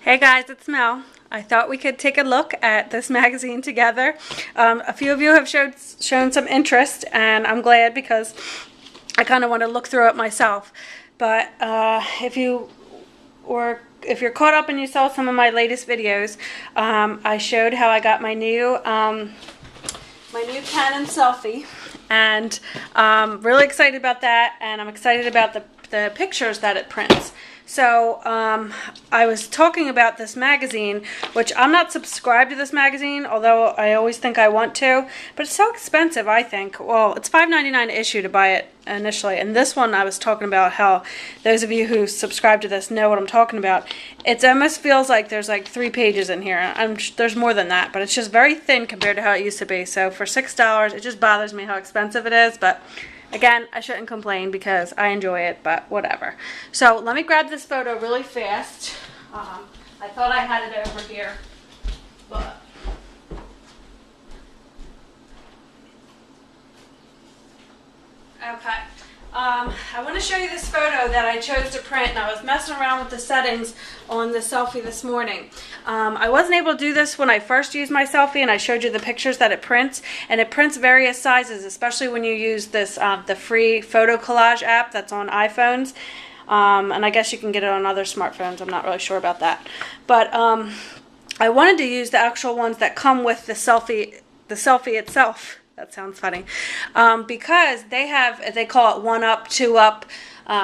Hey guys, it's Mel. I thought we could take a look at this magazine together. A few of you have shown some interest, and I'm glad because I kind of want to look through it myself. But if you're caught up and you saw some of my latest videos, I showed how I got my new Canon selfie, and really excited about that, and I'm excited about the pictures that it prints. So I was talking about this magazine, which I'm not subscribed to this magazine, although I always think I want to, but it's so expensive, I think. Well, it's $5.99 issue to buy it initially, and this one I was talking about how those of you who subscribe to this know what I'm talking about. It almost feels like there's like 3 pages in here. There's more than that, but it's just very thin compared to how it used to be. So for $6, it just bothers me how expensive it is, but again, I shouldn't complain because I enjoy it, but whatever. So let me grab this photo really fast. I thought I had it over here, but okay. I want to show you this photo that I chose to print, and I was messing around with the settings on the selfie this morning. I wasn't able to do this when I first used my selfie, and I showed you the pictures that it prints, and it prints various sizes, especially when you use this the free photo collage app that's on iPhones, and I guess you can get it on other smartphones. I'm not really sure about that, but I wanted to use the actual ones that come with the selfie itself. That sounds funny, because they call it 1 up, 2 up,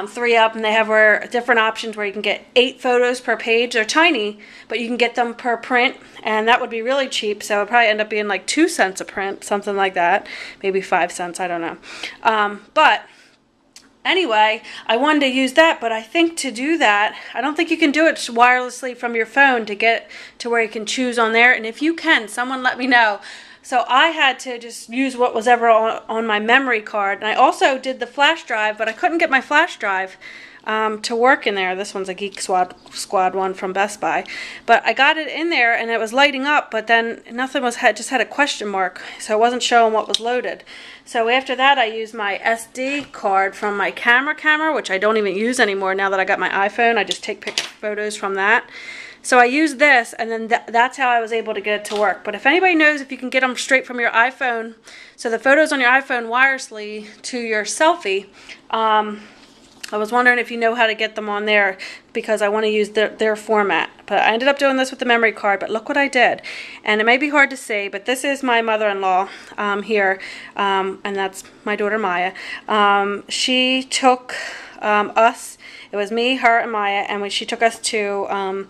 3 up, and they have different options where you can get 8 photos per page. They're tiny, but you can get them per print, and that would be really cheap. So it'd probably end up being like 2 cents a print, something like that, maybe 5 cents. I don't know. But anyway, I wanted to use that, but I think to do that, I don't think you can do it wirelessly from your phone to get to where you can choose on there. And if you can, someone let me know. So I had to just use what was ever on my memory card. And I also did the flash drive, but I couldn't get my flash drive to work in there. This one's a Geek Squad one from Best Buy. But I got it in there, and it was lighting up, but then nothing just had a question mark, so it wasn't showing what was loaded. So after that, I used my SD card from my camera, which I don't even use anymore now that I got my iPhone. I just take photos from that. So I used this, and then that's how I was able to get it to work. But if anybody knows if you can get them straight from your iPhone, so the photos on your iPhone wirelessly to your selfie, I was wondering if you know how to get them on there, because I want to use their format. But I ended up doing this with the memory card, but look what I did. And it may be hard to see, but this is my mother-in-law here, and that's my daughter Maya. She took us, it was me, her, and Maya, and she took us to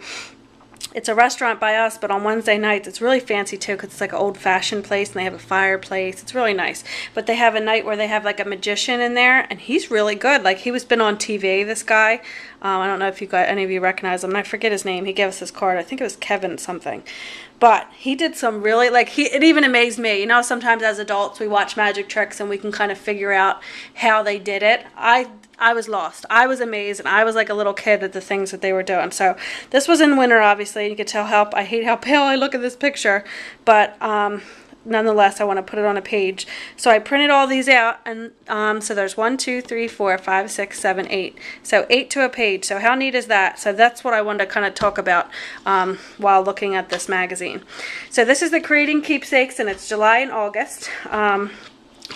it's a restaurant by us, but on Wednesday nights, it's really fancy too, because it's like an old-fashioned place, and they have a fireplace. It's really nice. But they have a night where they have like a magician in there, and he's really good. Like, he was been on TV, this guy. I don't know if any of you recognize him, and I forget his name. He gave us his card. I think it was Kevin something. But he did some really, like, it even amazed me. You know, sometimes as adults, we watch magic tricks, and we can kind of figure out how they did it. I was lost. I was amazed, and I was like a little kid at the things that they were doing. So this was in winter, obviously. You could tell I hate how pale I look at this picture, but nonetheless, I want to put it on a page. So I printed all these out, and so there's 1, 2, 3, 4, 5, 6, 7, 8. So 8 to a page. So how neat is that? So that's what I wanted to kind of talk about while looking at this magazine. So this is the Creating Keepsakes, and it's July and August.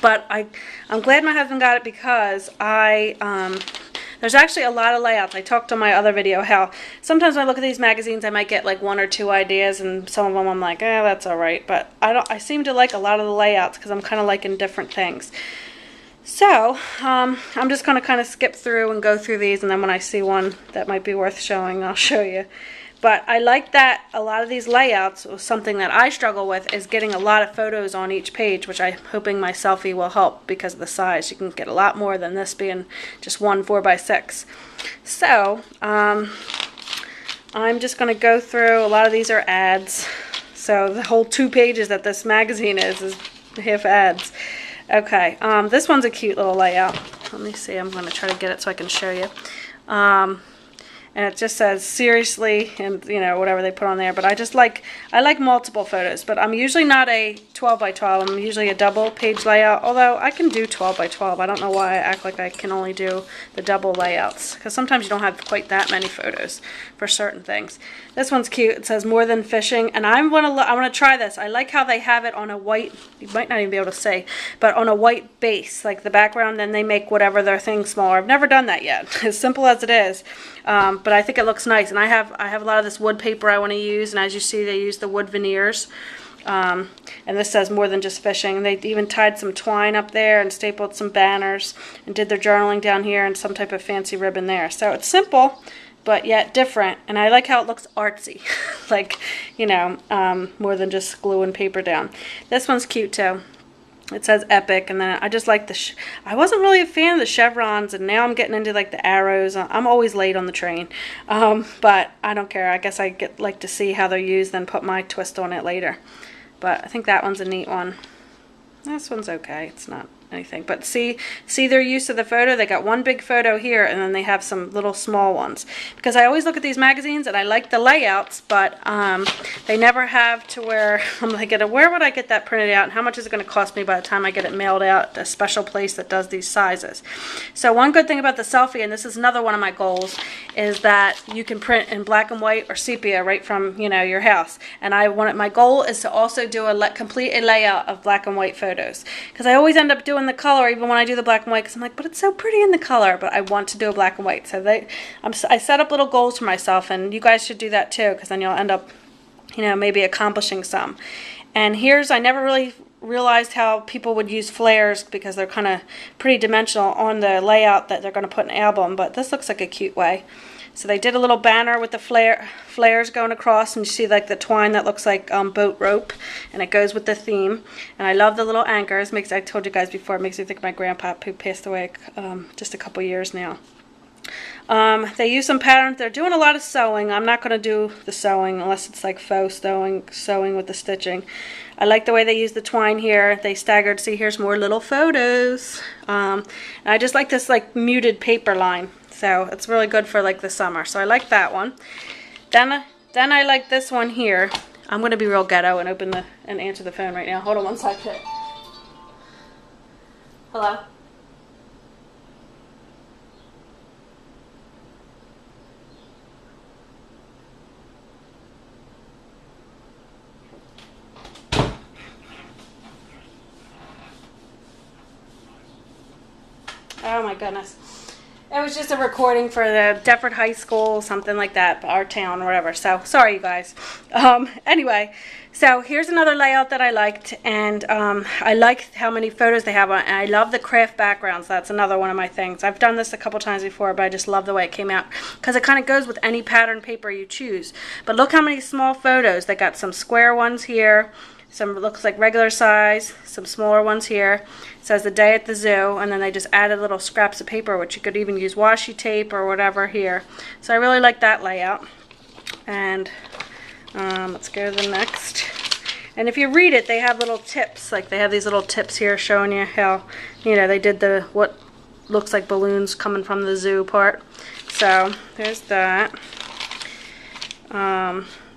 But I'm glad my husband got it, because there's actually a lot of layouts. I talked on my other video how sometimes when I look at these magazines, I might get like 1 or 2 ideas, and some of them I'm like, that's all right. But I seem to like a lot of the layouts, because I'm kind of liking different things. So I'm just going to kind of skip through and go through these, and then when I see one that might be worth showing, I'll show you. But I like that a lot of these layouts, something that I struggle with, is getting a lot of photos on each page, which I'm hoping my selfie will help because of the size. You can get a lot more than this being just one 4x6. So I'm just going to go through. A lot of these are ads. So the whole 2 pages that this magazine is half ads. Okay, this one's a cute little layout. Let me see. I'm going to try to get it so I can show you. and it just says seriously and you know whatever they put on there. But I like multiple photos, but I'm usually not a 12 by 12. I'm usually a double page layout, although I can do 12 by 12. I don't know why I act like I can only do the double layouts, because sometimes you don't have quite that many photos for certain things. This one's cute. It says more than fishing, and I want to try this. I like how they have it on a white, you might not even be able to see, but on a white base, like the background, then they make whatever their thing smaller. I've never done that yet, as simple as it is. But I think it looks nice, and I have a lot of this wood paper I want to use, and as you see, they use the wood veneers. And this says more than just fishing. They even tied some twine up there and stapled some banners and did their journaling down here and some type of fancy ribbon there. So it's simple, but yet different, and I like how it looks artsy, like, you know, more than just gluing paper down. This one's cute too. It says epic, and then I just like the I wasn't really a fan of the chevrons, and now I'm getting into like the arrows. I'm always late on the train, but I don't care. I guess I like to see how they're used, then put my twist on it later. But I think that one's a neat one. This one's okay. It's not anything, but see their use of the photo. They got one big photo here, and then they have some little small ones, because I always look at these magazines and I like the layouts, but they never have to where I'm like, where would I get that printed out, and how much is it going to cost me by the time I get it mailed out to a special place that does these sizes. So one good thing about the selfie, and this is another one of my goals, is that you can print in black and white or sepia right from, you know, your house. And my goal is to also do complete a layout of black and white photos, because I always end up doing the color even when I do the black and white, because I'm like, but it's so pretty in the color, but I want to do a black and white. So I set up little goals for myself, and you guys should do that too, because then you'll end up, you know, maybe accomplishing some. And I never really realized how people would use flares, because they're kind of pretty dimensional on the layout that they're going to put in an album, but this looks like a cute way. So they did a little banner with the flares going across, and you see like the twine that looks like boat rope, and it goes with the theme. And I love the little anchors. I told you guys before, it makes me think of my grandpa, who passed away just a couple years now. They use some patterns. They're doing a lot of sewing. I'm not going to do the sewing unless it's like faux sewing with the stitching. I like the way they use the twine here. They staggered. See, here's more little photos. And I just like this like muted paper line. So it's really good for like the summer. So I like that one. Then I like this one here. I'm going to be real ghetto and answer the phone right now. Hold on one second. Hello? Oh my goodness. It was just a recording for the Deptford High School, something like that, our town or whatever. So, sorry you guys. Anyway, so here's another layout that I liked, and I like how many photos they have on it, and I love the craft backgrounds. That's another one of my things. I've done this a couple times before, but I just love the way it came out, because it kind of goes with any pattern paper you choose. But look how many small photos. They got some square ones here, some looks like regular size, some smaller ones here. It says the day at the zoo, and then they just added little scraps of paper, which you could even use washi tape or whatever here. So I really like that layout. And let's go to the next. And if you read it, they have little tips. Like they have these little tips here showing you how, you know, they did what looks like balloons coming from the zoo part. So there's that.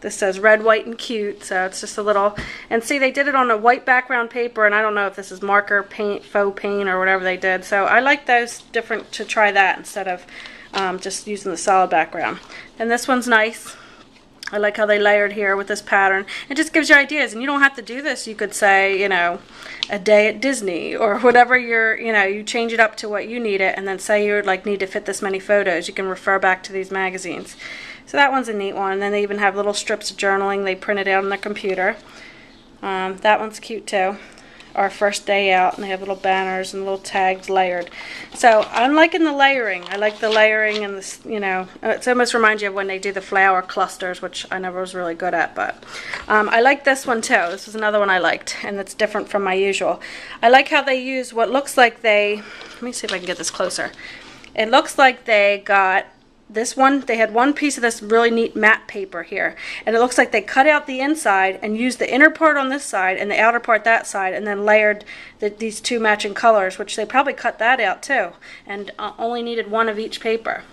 This says red, white, and cute, so it's just a little, and see, they did it on a white background paper, and I don't know if this is marker paint, faux paint, or whatever they did, so I like those different to try that instead of just using the solid background. And this one's nice. I like how they layered here with this pattern. It just gives you ideas, and you don't have to do this. You could say, you know, a day at Disney, or whatever you change it up to what you need it, and then say you like need to fit this many photos. You can refer back to these magazines. So that one's a neat one. And then they even have little strips of journaling they printed out on their computer. That one's cute too. Our first day out, and they have little banners and little tags layered. So I'm liking the layering. I like the layering, and this, you know, it almost reminds you of when they do the flower clusters, which I never was really good at, but I like this one too. This is another one I liked, and it's different from my usual. I like how they use what looks like let me see if I can get this closer. It looks like they got this one, they had one piece of this really neat matte paper here, and it looks like they cut out the inside and used the inner part on this side and the outer part that side, and then layered these two matching colors, which they probably cut that out too, and only needed one of each paper.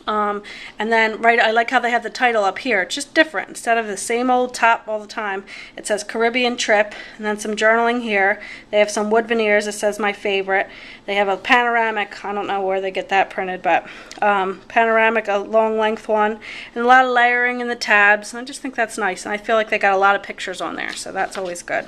And then I like how they have the title up here. It's just different. Instead of the same old top all the time, it says Caribbean Trip, and then some journaling here. They have some wood veneers. It says my favorite. They have a panoramic. I don't know where they get that printed, but panoramic, a long length one, and a lot of layering in the tabs. And I just think that's nice, and I feel like they got a lot of pictures on there, so that's always good.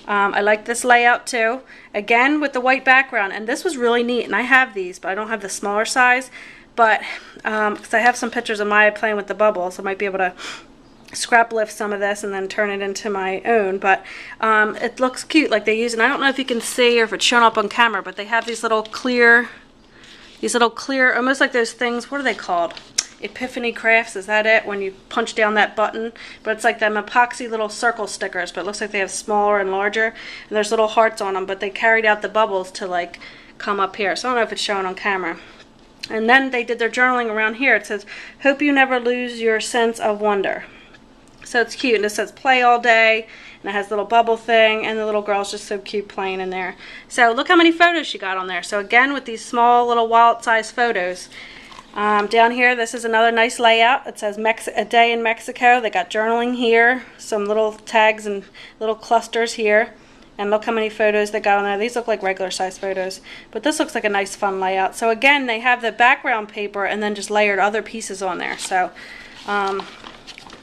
I like this layout too. Again, with the white background, and this was really neat, and I have these, but I don't have the smaller size. But because I have some pictures of Maya playing with the bubbles, I might be able to scrap lift some of this and then turn it into my own. But it looks cute, like they use, and I don't know if you can see or if it's shown up on camera, but they have these little clear, almost like those things, what are they called? Epiphany Crafts, is that it? When you punch down that button, but it's like them epoxy little circle stickers, but it looks like they have smaller and larger, and there's little hearts on them, but they carried out the bubbles to like come up here. So I don't know if it's showing on camera. And then they did their journaling around here. It says, hope you never lose your sense of wonder. So it's cute, and it says play all day, and it has a little bubble thing, and the little girl's just so cute playing in there. So look how many photos she got on there. So again, with these small little wallet-sized photos. Down here, this is another nice layout. It says a day in Mexico. They got journaling here, some little tags and little clusters here. And look how many photos they got on there. These look like regular size photos, but this looks like a nice fun layout. So again, they have the background paper and then just layered other pieces on there. So I'll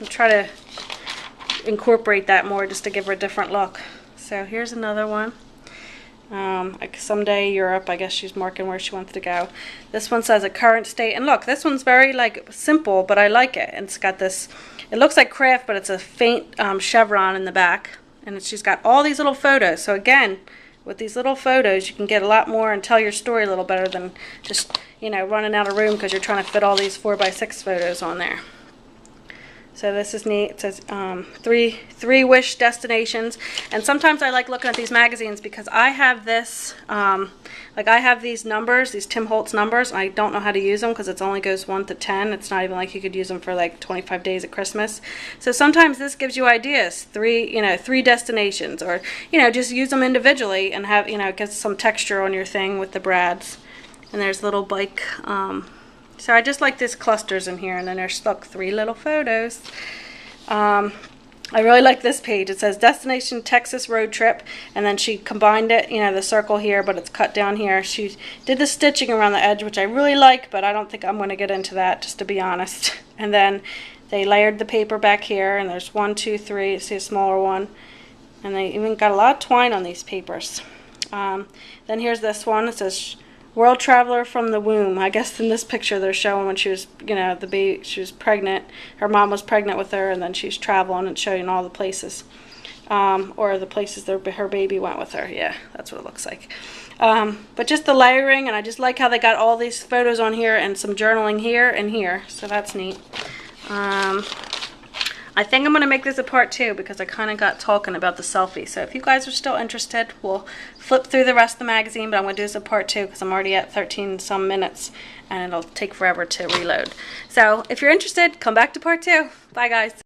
try to incorporate that more just to give her a different look. So here's another one. Like someday Europe, I guess she's marking where she wants to go. This one says a current state, and look, this one's very like simple, but I like it. And it's got this, it looks like craft, but it's a faint chevron in the back. And she's got all these little photos. So again, with these little photos, you can get a lot more and tell your story a little better than just, you know, running out of room because you're trying to fit all these 4x6 photos on there. So this is neat. It says three wish destinations. And sometimes I like looking at these magazines because I have this, like I have these numbers, these Tim Holtz numbers, and I don't know how to use them because it only goes 1 to 10. It's not even like you could use them for like 25 days at Christmas. So sometimes this gives you ideas, three destinations, or, you know, just use them individually and have, you know, get some texture on your thing with the brads. And there's a little bike, so I just like these clusters in here, and then there's stuck 3 little photos. I really like this page. It says Destination Texas Road Trip, and then she combined it, you know, the circle here, but it's cut down here. She did the stitching around the edge, which I really like, but I don't think I'm going to get into that, just to be honest. And then they layered the paper back here, and there's 1, 2, 3. See a smaller one. And they even got a lot of twine on these papers. Then here's this one. It says World Traveler from the Womb. I guess in this picture they're showing when she was, you know, the baby, she was pregnant. Her mom was pregnant with her, and then she's traveling and showing all the places, or the places her baby went with her. Yeah, that's what it looks like. But just the layering, and I just like how they got all these photos on here and some journaling here and here. So that's neat. I think I'm going to make this a part 2 because I kind of got talking about the selfie. So if you guys are still interested, we'll flip through the rest of the magazine, but I'm going to do this a part 2 because I'm already at 13 some minutes and it'll take forever to reload. So if you're interested, come back to part 2. Bye guys.